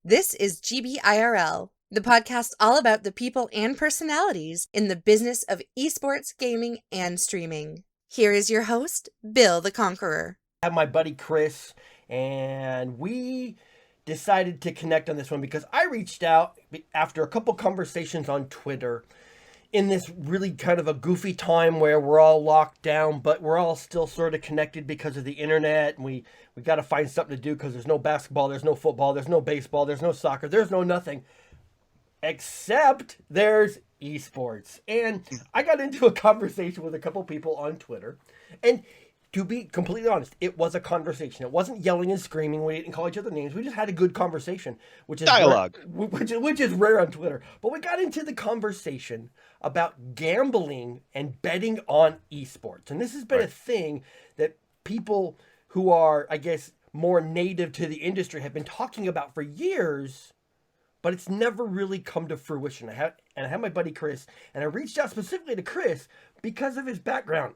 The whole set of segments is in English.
This is GBIRL, the podcast all about the people and personalities in the business of esports, gaming, and streaming. Here is your host, Bill the Conqueror. I have my buddy Chris, and we decided to connect on this one because I reached out after a couple conversations on Twitter in this really kind of a goofy time where we're all locked down, but we're all still sort of connected because of the internet, and we got to find something to do because there's no basketball, there's no football, there's no baseball, there's no soccer, there's no nothing, except there's esports. And I got into a conversation with a couple people on Twitter, and to be completely honest, it was a conversation. It wasn't yelling and screaming. We didn't call each other names. We just had a good conversation, which is dialogue, which is rare on Twitter. But we got into the conversation about gambling and betting on esports, and this has been a thing that people who are, I guess, more native to the industry have been talking about for years, but it's never really come to fruition. I had my buddy Chris, and I reached out specifically to Chris because of his background.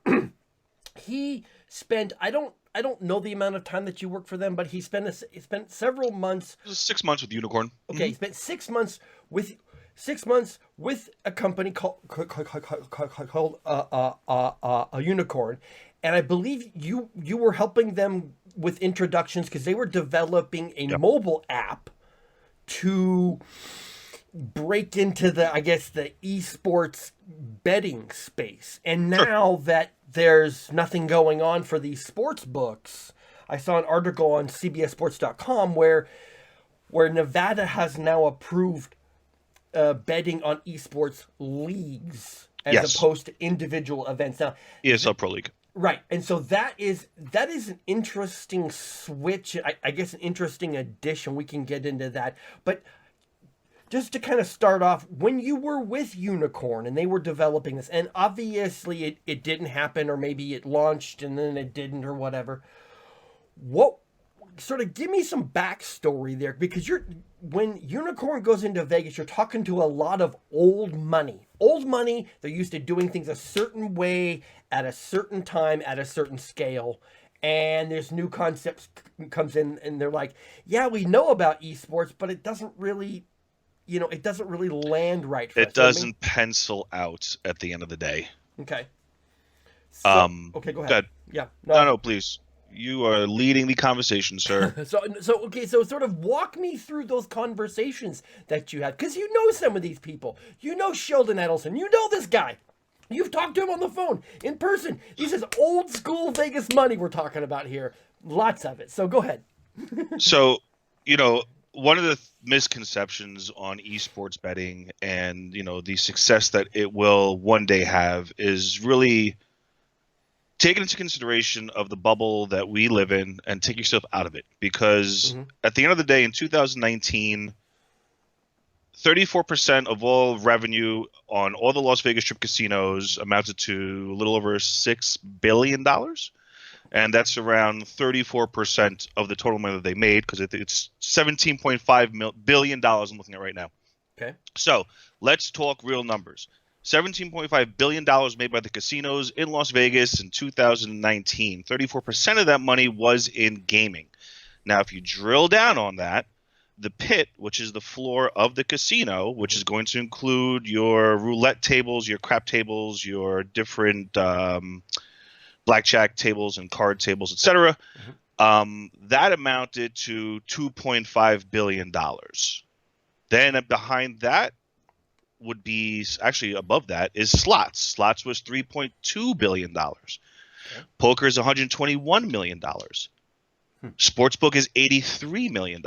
He spent, I don't know the amount of time that you worked for them, but he spent several months. It was 6 months with Unicorn. Okay, he spent 6 months with a company called a Unicorn, and I believe you were helping them with introductions because they were developing a mobile app to break into the esports betting space. And now that there's nothing going on for these sports books, I saw an article on cbssports.com where Nevada has now approved betting on esports leagues as opposed to individual events. Now, ESL Pro League. Right. And so that is an interesting switch. I guess an interesting addition. We can get into that. But just to kind of start off, when you were with Unicorn and they were developing this, and obviously it didn't happen, or maybe it launched and then it didn't, or whatever, what sort of give me some backstory there, because when Unicorn goes into Vegas, you're talking to a lot of old money. They're used to doing things a certain way at a certain time at a certain scale. And there's new concepts comes in, and they're like, yeah, we know about esports, but it doesn't really land right for us. It doesn't pencil out at the end of the day. Okay. So, okay, go ahead. Yeah. No, please. You are leading the conversation, sir. So sort of walk me through those conversations that you had, because you know some of these people. You know Sheldon Edelson. You know this guy. You've talked to him on the phone, in person. This is old school Vegas money we're talking about here. Lots of it. So go ahead. So, one of the misconceptions on esports betting and, the success that it will one day have is really taking into consideration of the bubble that we live in and take yourself out of it. Because at the end of the day, in 2019, 34% of all revenue on all the Las Vegas Strip casinos amounted to a little over $6 billion. And that's around 34% of the total money that they made, because it's $17.5 billion I'm looking at right now. Okay. So let's talk real numbers. $17.5 billion made by the casinos in Las Vegas in 2019. 34% of that money was in gaming. Now, if you drill down on that, the pit, which is the floor of the casino, which is going to include your roulette tables, your crap tables, your different blackjack tables and card tables, etc., that amounted to $2.5 billion. Then behind that would be, actually above that, is slots. Slots was $3.2 billion. Okay. Poker is $121 million. Sportsbook is $83 million.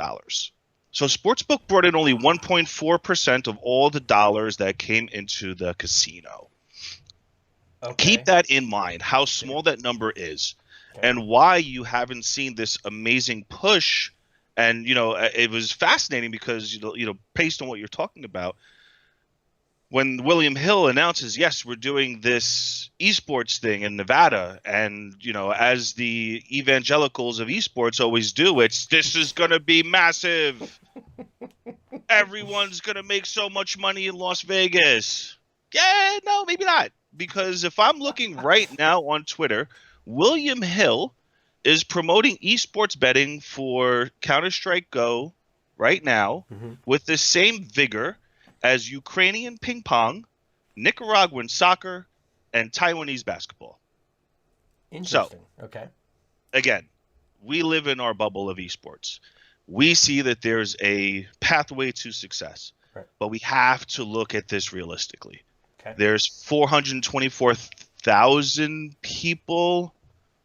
So Sportsbook brought in only 1.4% of all the dollars that came into the casino. Okay. Keep that in mind, how small that number is, and why you haven't seen this amazing push. And, it was fascinating because, based on what you're talking about, when William Hill announces, yes, we're doing this esports thing in Nevada, and, as the evangelicals of esports always do, this is going to be massive. Everyone's going to make so much money in Las Vegas. Yeah, no, maybe not. Because if I'm looking right now on Twitter, William Hill is promoting esports betting for Counter-Strike Go right now Mm-hmm. with the same vigor as Ukrainian ping pong, Nicaraguan soccer, and Taiwanese basketball. So, Interesting. Okay. again, we live in our bubble of esports. We see that there's a pathway to success, Right. but we have to look at this realistically. Okay. There's 424,000 people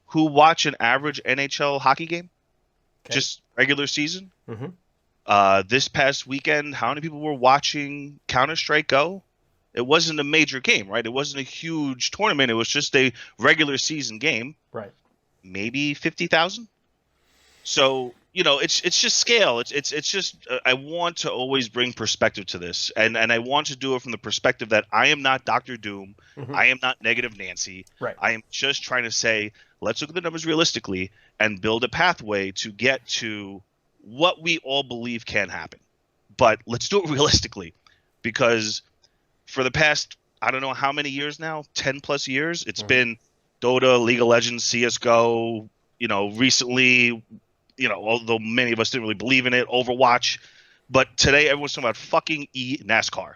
who watch an average NHL hockey game, Okay. just regular season. Mm-hmm. This past weekend, how many people were watching Counter-Strike Go? It wasn't a major game, right? It wasn't a huge tournament. It was just a regular season game. Right. Maybe 50,000. So, it's just scale. It's just I want to always bring perspective to this, and I want to do it from the perspective that I am not Dr. Doom. Mm-hmm. I am not Negative Nancy. Right. I am just trying to say, let's look at the numbers realistically and build a pathway to get to what we all believe can happen. But let's do it realistically, because for the past, I don't know how many years now, 10 plus years, it's Mm-hmm. been Dota, League of Legends, CSGO, recently, although many of us didn't really believe in it, Overwatch. But today everyone's talking about fucking NASCAR.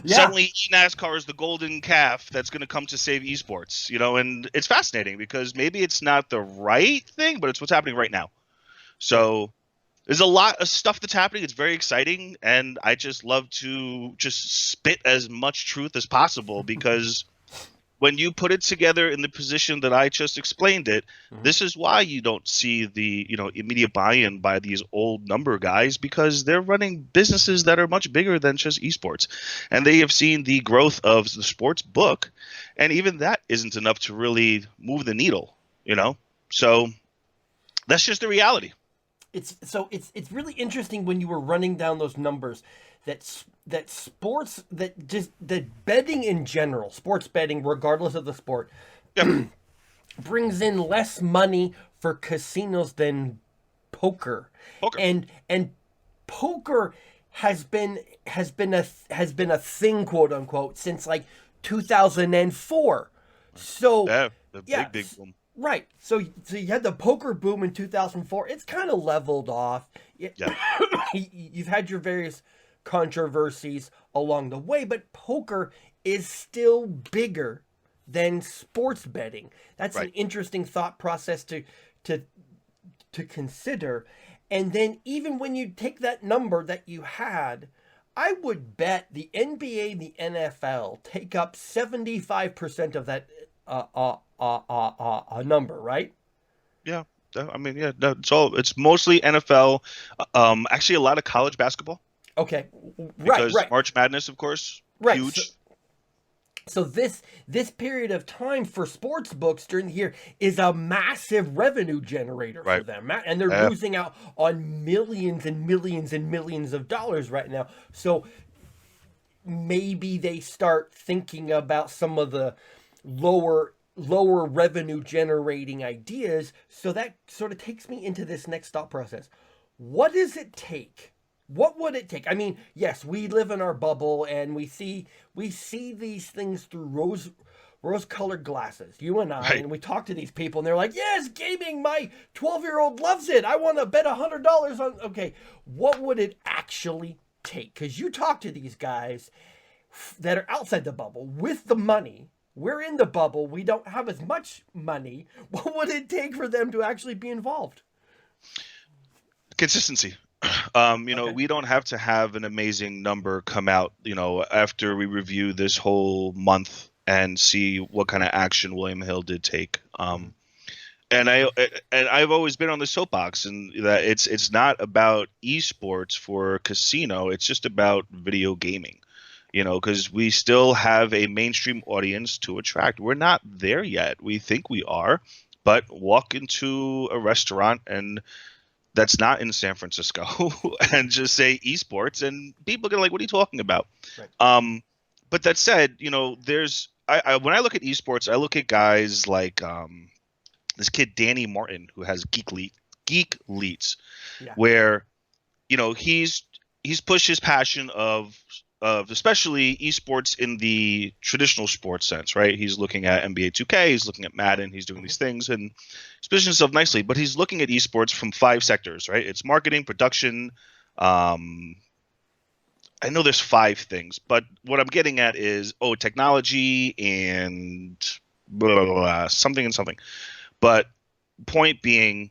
Yeah. Suddenly NASCAR is the golden calf that's going to come to save esports, and it's fascinating because maybe it's not the right thing, but it's what's happening right now. So there's a lot of stuff that's happening. It's very exciting, and I just love to just spit as much truth as possible because when you put it together in the position that I just explained it, Mhm. this is why you don't see the immediate buy-in by these old number guys, because they're running businesses that are much bigger than just esports, and they have seen the growth of the sports book, and even that isn't enough to really move the needle. So that's just the reality. It's really interesting when you were running down those numbers that sports that betting in general, sports betting regardless of the sport, Yep. brings in less money for casinos than poker. Poker. And poker has been a thing, quote unquote, since like 2004. So Yeah, the yeah, big boom. right. So you had the poker boom in 2004. It's kind of leveled off. Yeah. You've had your various controversies along the way, but poker is still bigger than sports betting. That's an Right. interesting thought process to consider. And then even when you take that number that you had, I would bet the NBA and the NFL take up 75% of that number, right? Yeah. I mean, yeah, no, it's mostly NFL. Actually, a lot of college basketball. Okay, Because right. March Madness, of course, Right. huge. So this period of time for sports books during the year is a massive revenue generator for Right. them, and they're Yeah. losing out on millions and millions and millions of dollars right now. So maybe they start thinking about some of the lower revenue generating ideas. So that sort of takes me into this next thought process. What does it take? What would it take? I mean, yes, we live in our bubble and we see these things through rose-colored glasses. You and I, Right. and we talk to these people, and they're like, "Yes, gaming. My 12-year-old loves it. I want to bet $100 on." Okay, what would it actually take? Because you talk to these guys that are outside the bubble with the money. We're in the bubble. We don't have as much money. What would it take for them to actually be involved? Consistency. Okay. We don't have to have an amazing number come out, after we review this whole month and see what kind of action William Hill did take. And I've always been on the soapbox, and that it's not about esports for casino. It's just about video gaming, because we still have a mainstream audience to attract. We're not there yet. We think we are, but walk into a restaurant and that's not in San Francisco and just say esports, and people are like, what are you talking about? Right. But that said, there's when I look at esports, I look at guys like this kid Danny Martin, who has Geek Leads, Yeah. where he's pushed his passion of of especially esports in the traditional sports sense, right? He's looking at NBA 2K, he's looking at Madden, he's doing these things, and he's positioning himself nicely. But he's looking at esports from 5 sectors, right? It's marketing, production. I know there's 5 things, but what I'm getting at is technology and blah, blah, blah, something and something. But point being,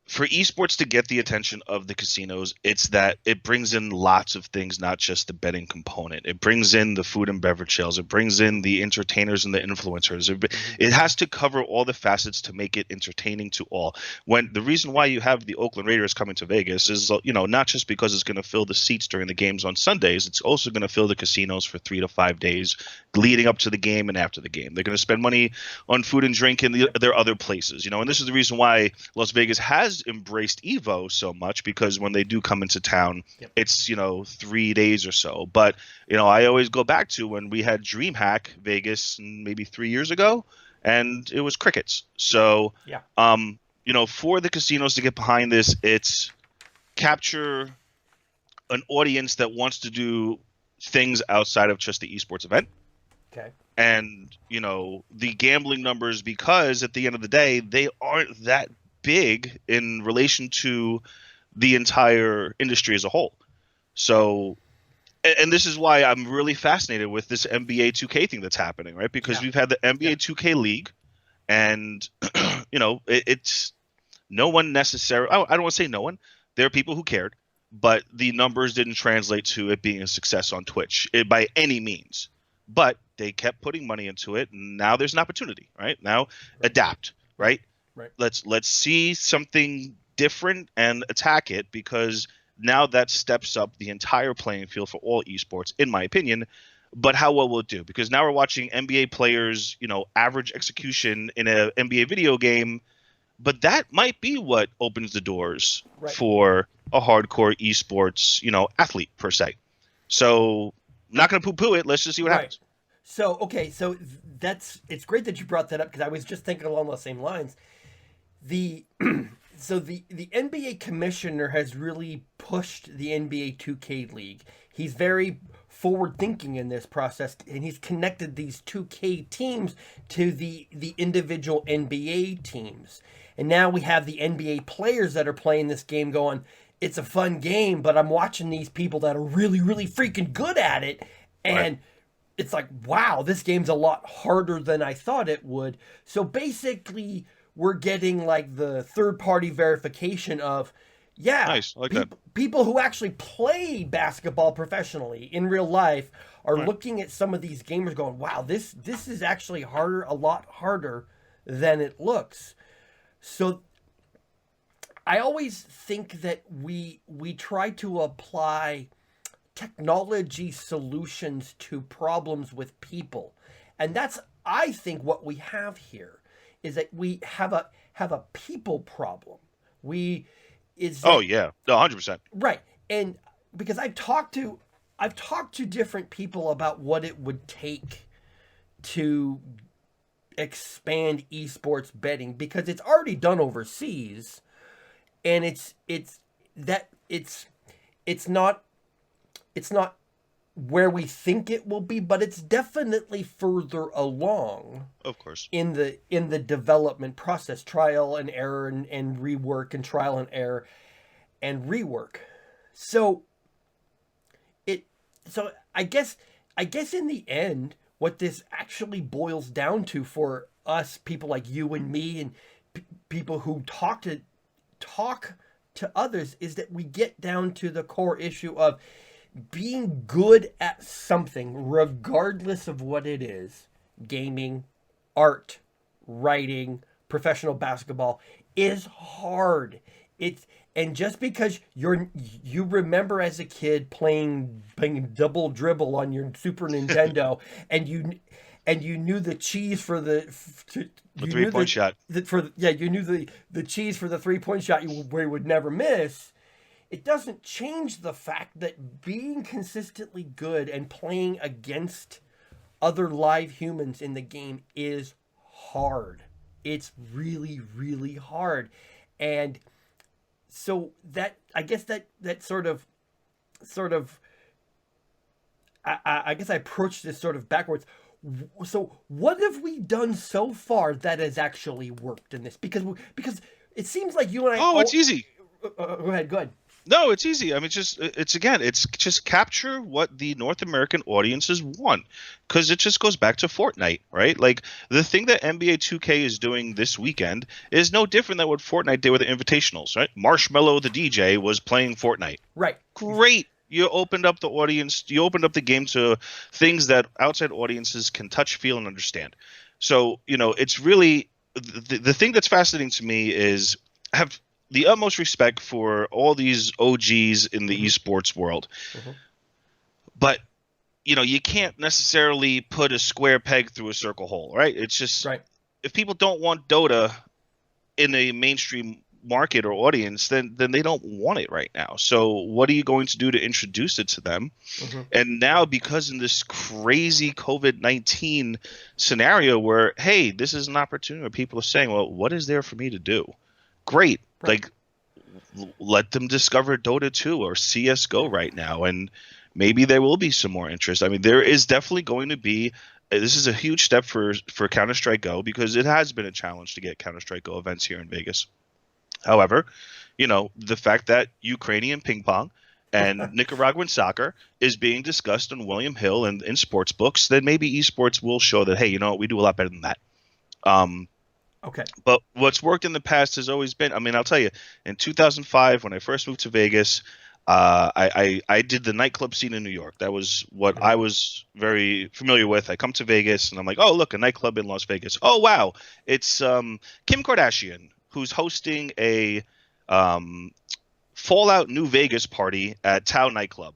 for esports to get the attention of the casinos, it's that it brings in lots of things, not just the betting component. It brings in the food and beverage sales. It brings in the entertainers and the influencers. It has to cover all the facets to make it entertaining to all. When the reason why you have the Oakland Raiders coming to Vegas is, not just because it's going to fill the seats during the games on Sundays, it's also going to fill the casinos for 3 to 5 days leading up to the game and after the game. They're going to spend money on food and drink in their other places, and this is the reason why Las Vegas has embraced Evo so much, because when they do come into town, it's 3 days or so. But I always go back to when we had DreamHack Vegas maybe 3 years ago, and it was crickets. So for the casinos to get behind this, it's capture an audience that wants to do things outside of just the esports event. Okay. And the gambling numbers, because at the end of the day, they aren't that big in relation to the entire industry as a whole. So, and this is why I'm really fascinated with this NBA 2K thing that's happening, right? Because we've had the NBA 2K League, and it's no one necessarily. I don't want to say no one. There are people who cared, but the numbers didn't translate to it being a success on Twitch by any means. But they kept putting money into it, and now there's an opportunity, right? Now, adapt, right? Right. Let's see something different and attack it, because now that steps up the entire playing field for all esports, in my opinion. But how well will it do? Because now we're watching NBA players, average execution in an NBA video game, but that might be what opens the doors for a hardcore esports, athlete per se. So, not going to poo-poo it. Let's just see what happens. So, okay, so it's great that you brought that up, because I was just thinking along those same lines. The NBA commissioner has really pushed the NBA 2K League. He's very forward thinking in this process, and he's connected these 2K teams to the individual NBA teams. And now we have the NBA players that are playing this game going, it's a fun game, but I'm watching these people that are really, really freaking good at it. And it's like, wow, this game's a lot harder than I thought it would. So basically, we're getting like the third-party verification of, nice. I like that. People who actually play basketball professionally in real life are looking at some of these gamers going, wow, this is actually harder, a lot harder than it looks. So I always think that we try to apply technology solutions to problems with people. And that's, I think, what we have here is that we have a people problem. No, 100%. Right. And because I've talked to different people about what it would take to expand esports betting, because it's already done overseas, and it's not where we think it will be, but it's definitely further along, of course, in the development process, trial and error and rework, and trial and error and rework. So I guess in the end, what this actually boils down to for us, people like you and me, and people who talk to others, is that we get down to the core issue of being good at something, regardless of what it is. Gaming, art, writing, professional basketball is hard. And just because you remember as a kid playing double dribble on your Super Nintendo, and you knew the cheese for the 3-point shot. You knew the cheese for the 3-point shot where you would never miss. It doesn't change the fact that being consistently good and playing against other live humans in the game is hard. It's really, really hard. And so I guess that sort of sort of, I guess I approached this sort of backwards. So what have we done so far that has actually worked in this? Because it seems like you and I. Oh, it's easy. Go ahead. Go ahead. No, it's easy. I mean, it's just capture what the North American audiences want, because it just goes back to Fortnite, right? Like the thing that NBA 2K is doing this weekend is no different than what Fortnite did with the Invitationals, right? Marshmello, the DJ, was playing Fortnite. Right. Great. You opened up the audience. You opened up the game to things that outside audiences can touch, feel, and understand. So, it's really the thing that's fascinating to me is have the utmost respect for all these OGs in the esports world. But, you can't necessarily put a square peg through a circle hole, right? It's just, right. If people don't want Dota in a mainstream market or audience, then they don't want it right now. So what are you going to do to introduce it to them? And now, because in this crazy COVID-19 scenario where, hey, this is an opportunity where people are saying, well, what is there for me to do? Great. Right. Like, let them discover Dota 2 or CSGO right now, and maybe there will be some more interest. I mean, there is definitely going to be. This is a huge step for Counter-Strike Go, because it has been a challenge to get Counter-Strike Go events here in Vegas. However, the fact that Ukrainian ping pong and Nicaraguan soccer is being discussed on William Hill and in sports books, then maybe esports will show that, hey, we do a lot better than that. Okay. But what's worked in the past has always been, I mean, I'll tell you, in 2005, when I first moved to Vegas, I did the nightclub scene in New York. That was what I was very familiar with. I come to Vegas and I'm like, oh, look, a nightclub in Las Vegas. Oh, wow. It's Kim Kardashian, who's hosting a Fallout New Vegas party at Tao nightclub.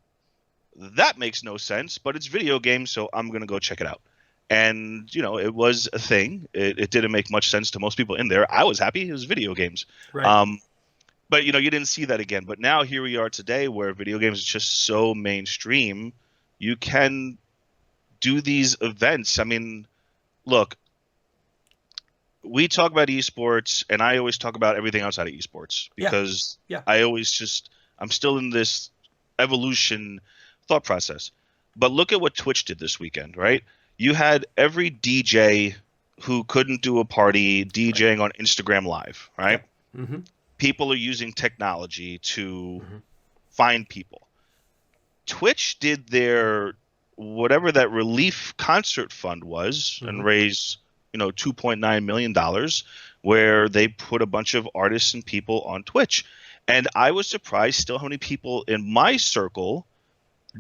That makes no sense, but it's video games, so I'm going to go check it out. And, it was a thing. It didn't make much sense to most people in there. I was happy. It was video games. Right. But, you didn't see that again. But now here we are today, where video games is just so mainstream. You can do these events. I mean, look, we talk about esports, and I always talk about everything outside of esports, because I'm still in this evolution thought process. But look at what Twitch did this weekend, right? You had every DJ who couldn't do a party DJing on Instagram Live, right? Mm-hmm. People are using technology to find people. Twitch did their whatever that relief concert fund was and raised, $2.9 million, where they put a bunch of artists and people on Twitch. And I was surprised still how many people in my circle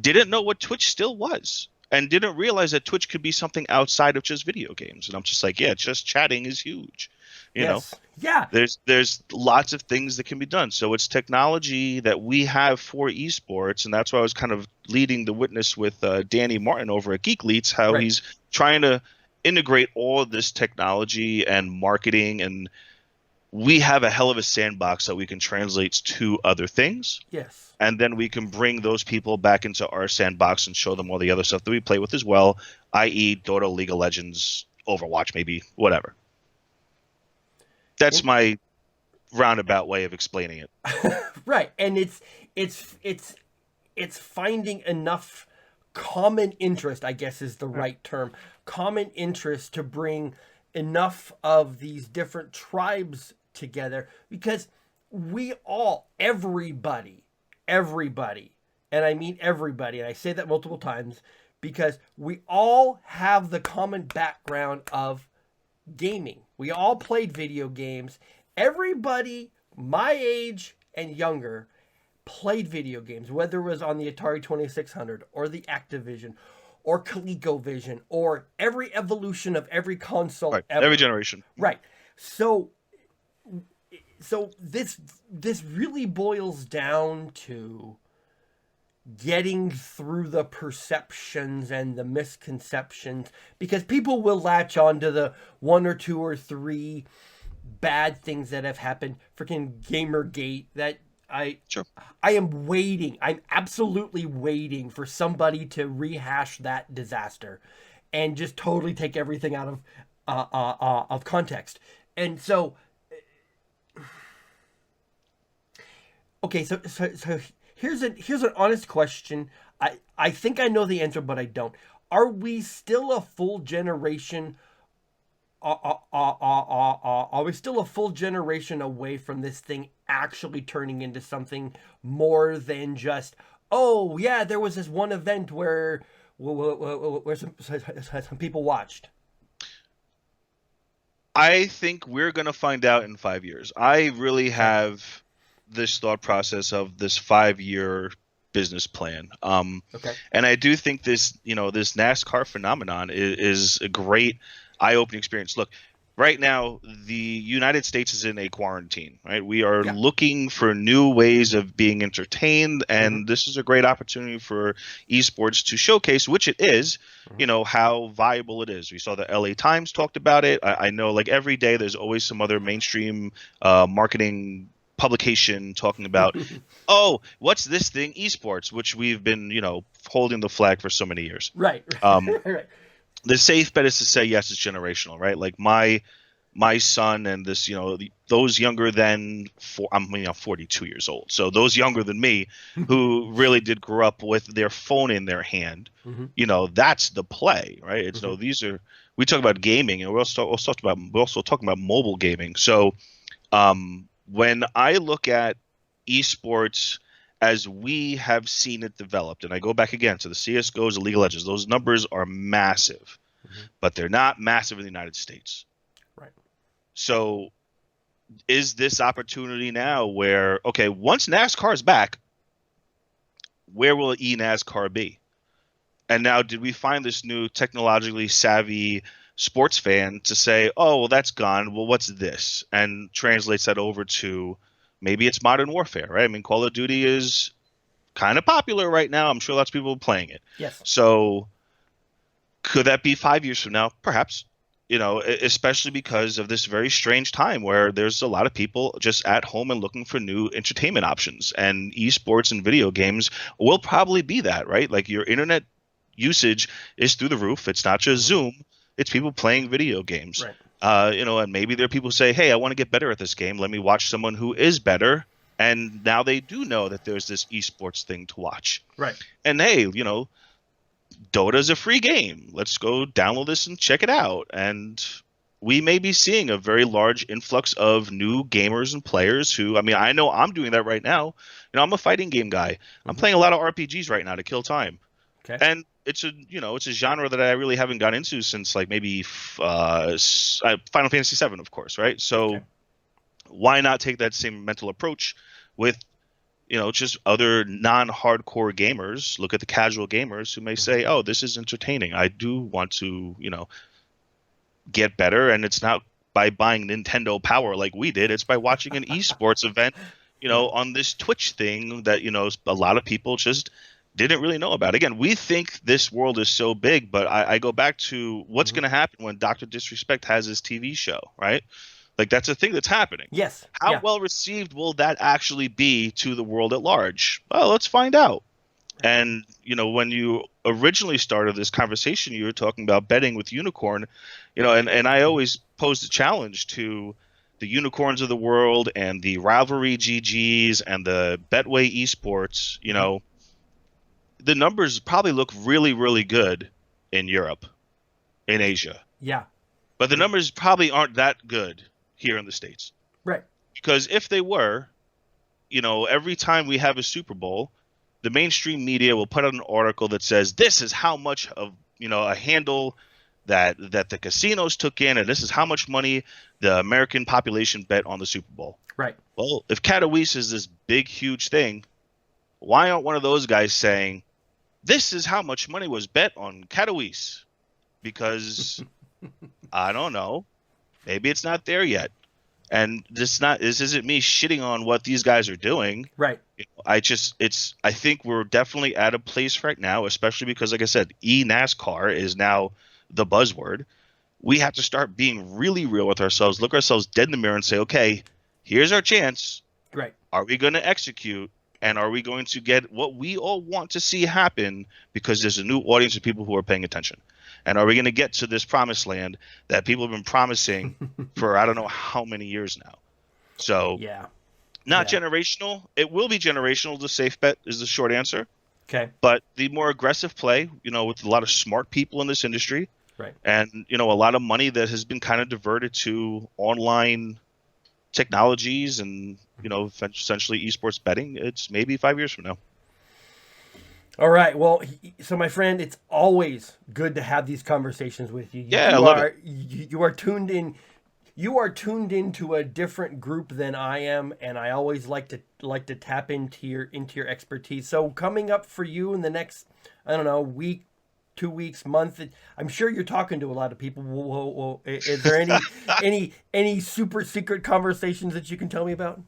didn't know what Twitch still was, and didn't realize that Twitch could be something outside of just video games. And I'm just like, yeah, just chatting is huge. You know, there's lots of things that can be done. So it's technology that we have for esports, and that's why I was kind of leading the witness with Danny Martin over at Geek Leets, how he's trying to integrate all of this technology and marketing, and we have a hell of a sandbox that we can translate to other things. Yes. And then we can bring those people back into our sandbox and show them all the other stuff that we play with as well, i.e. Dota, League of Legends, Overwatch, maybe, whatever. That's my roundabout way of explaining it. Right. And it's finding enough common interest, I guess is the right term, common interest to bring enough of these different tribes together, because we all, everybody, and I mean everybody, and I say that multiple times, because we all have the common background of gaming. We all played video games. Everybody my age and younger played video games, whether it was on the Atari 2600 or the Activision or ColecoVision or every evolution of every console ever. Every generation. Right. So this really boils down to getting through the perceptions and the misconceptions, because people will latch on to the one or two or three bad things that have happened. Freaking Gamergate, that I am waiting. I'm absolutely waiting for somebody to rehash that disaster and just totally take everything out of context. And so, okay, so Here's an honest question. I think I know the answer, but I don't. Are we still a full generation? Are we still a full generation away from this thing actually turning into something more than just, oh yeah, there was this one event where some people watched? I think we're going to find out in 5 years. I really have this thought process of this 5 year business plan. Okay. And I do think this, this NASCAR phenomenon is a great eye-opening experience. Look, right now, the United States is in a quarantine, right? We are Yeah. looking for new ways of being entertained, and this is a great opportunity for esports to showcase, which it is, how viable it is. We saw the LA Times talked about it. I know, like, every day there's always some other mainstream marketing publication talking about, oh, what's this thing, esports, which we've been, holding the flag for so many years. Right. Right. The safe bet is to say yes, it's generational, right? Like my son and this, those younger than I'm 42 years old, so those younger than me who really did grow up with their phone in their hand, that's the play, right? It's we talk about gaming, and we're also talking about mobile gaming. So when I look at esports as we have seen it developed, and I go back again to the CSGOs, the League of Legends, those numbers are massive, but they're not massive in the United States. Right. So is this opportunity now where, okay, once NASCAR is back, where will eNASCAR be? And now did we find this new technologically savvy sports fan to say, oh, well, that's gone. Well, what's this? And translates that over to maybe it's Modern Warfare, right? I mean, Call of Duty is kind of popular right now. I'm sure lots of people are playing it. Yes. So could that be 5 years from now? Perhaps, especially because of this very strange time where there's a lot of people just at home and looking for new entertainment options. And esports and video games will probably be that, right? Like your internet usage is through the roof. It's not just Zoom. It's people playing video games. Right. And maybe there are people who say, hey, I want to get better at this game. Let me watch someone who is better. And now they do know that there's this esports thing to watch. Right. And hey, Dota's a free game. Let's go download this and check it out. And we may be seeing a very large influx of new gamers and players who, I know I'm doing that right now. I'm a fighting game guy. I'm playing a lot of RPGs right now to kill time. Okay. And it's a genre that I really haven't got into since like maybe Final Fantasy VII, of course, right? So why not take that same mental approach with just other non-hardcore gamers? Look at the casual gamers who may say, oh, this is entertaining. I do want to get better, and it's not by buying Nintendo Power like we did. It's by watching an esports event on this Twitch thing that a lot of people just didn't really know about. Again, we think this world is so big, but I go back to what's going to happen when Dr. Disrespect has his TV show, right? Like, that's a thing that's happening. Yes. How well received will that actually be to the world at large? Well, let's find out. And, when you originally started this conversation, you were talking about betting with Unicorn, and I always posed a challenge to the Unicorns of the world and the Rivalry GGs and the Betway Esports. The numbers probably look really, really good in Europe, in Asia. Yeah. But the numbers probably aren't that good here in the States. Right. Because if they were, every time we have a Super Bowl, the mainstream media will put out an article that says this is how much of, a handle that the casinos took in, and this is how much money the American population bet on the Super Bowl. Right. Well, if Katowice is this big, huge thing, why aren't one of those guys saying, this is how much money was bet on Katowice? Because I don't know. Maybe it's not there yet. And this isn't me shitting on what these guys are doing. Right. I think we're definitely at a place right now, especially because, like I said, eNASCAR is now the buzzword. We have to start being really real with ourselves, look ourselves dead in the mirror and say, okay, here's our chance. Right. Are we going to execute? And are we going to get what we all want to see happen because there's a new audience of people who are paying attention? And are we going to get to this promised land that people have been promising for I don't know how many years now? So Not Yeah. generational. It will be generational. The safe bet is the short answer. Okay. But the more aggressive play, with a lot of smart people in this industry, Right. and a lot of money that has been kind of diverted to online technologies and essentially esports betting. It's maybe 5 years from now. All right. Well, so my friend, it's always good to have these conversations with you. Yeah, I love it. You are tuned in. You are tuned into a different group than I am, and I always like to tap into your expertise. So coming up for you in the next, I don't know, week, 2 weeks, month. I'm sure you're talking to a lot of people. Is there any super secret conversations that you can tell me about?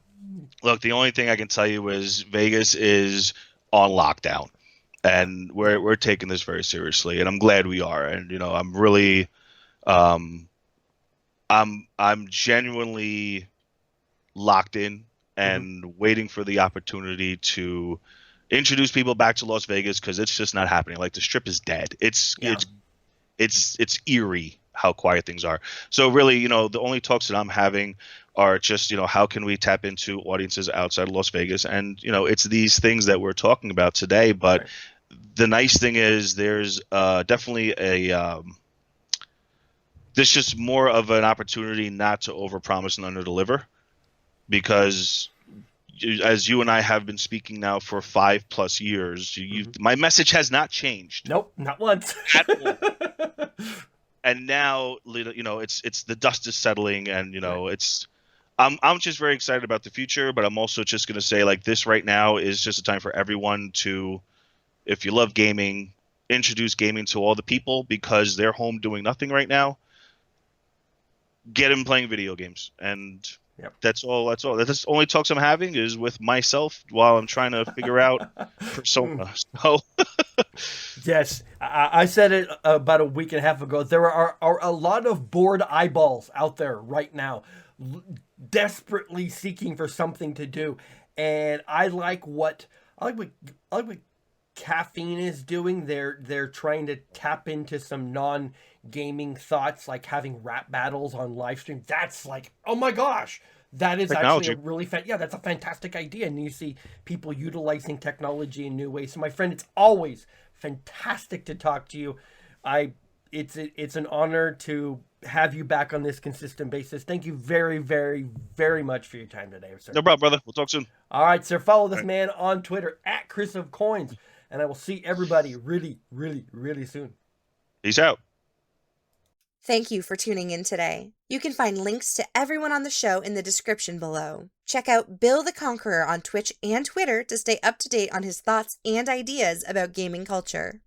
Look, the only thing I can tell you is Vegas is on lockdown, and we're taking this very seriously, and I'm glad we are. And I'm really, I'm genuinely locked in and waiting for the opportunity to introduce people back to Las Vegas, because it's just not happening. Like, the strip is dead. It's eerie how quiet things are. So really, the only talks that I'm having are just, how can we tap into audiences outside of Las Vegas? And, it's these things that we're talking about today. But the nice thing is there's definitely there's just more of an opportunity not to overpromise and underdeliver, because as you and I have been speaking now for 5+ years, my message has not changed. Nope, not once. At all. And now, it's the dust is settling, and it's. I'm just very excited about the future, but I'm also just going to say, like, this right now is just a time for everyone to, if you love gaming, introduce gaming to all the people, because they're home doing nothing right now. Get them playing video games, and that's all. That's the only talks I'm having is with myself while I'm trying to figure out persona. So. Yes, I said it about a week and a half ago. There are a lot of bored eyeballs out there right now, desperately seeking for something to do, and I like what caffeine is doing. They're trying to tap into some non-gaming thoughts, like having rap battles on live stream. That's like, oh my gosh. That is Technology. actually a really that's a fantastic idea. And you see people utilizing technology in new ways. So my friend, it's always fantastic to talk to you. It's an honor to have you back on this consistent basis. Thank you very, very, very much for your time today, sir. No problem, brother. We'll talk soon. All right, sir. Follow this man on Twitter at Chris of Coins. And I will see everybody really, really, really soon. Peace out. Thank you for tuning in today. You can find links to everyone on the show in the description below. Check out Bill the Conqueror on Twitch and Twitter to stay up to date on his thoughts and ideas about gaming culture.